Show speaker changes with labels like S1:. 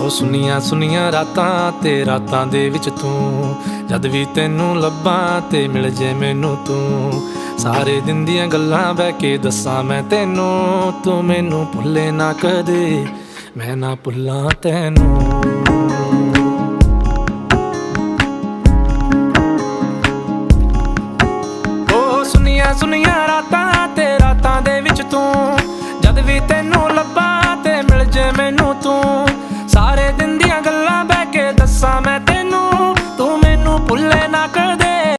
S1: ਉਹ ਸੁਨੀਆਂ ਸੁਨੀਆਂ ਰਾਤਾਂ ਤੇ ਰਾਤਾਂ ਦੇ ਵਿੱਚ ਤੂੰ, ਜਦ ਵੀ ਤੈਨੂੰ ਲੱਭਾਂ ਤੇ ਮਿਲ ਜੇ ਮੈਨੂੰ ਤੂੰ। ਸਾਰੇ ਦਿਨ ਦੀਆਂ ਗੱਲਾਂ ਬਹਿ ਕੇ ਦੱਸਾਂ ਮੈਂ ਤੈਨੂੰ, ਤੂੰ ਮੈਨੂੰ ਭੁੱਲੇ ਨਾ ਕਦੇ, ਮੈਂ ਨਾ ਭੁੱਲਾਂ ਤੈਨੂੰ।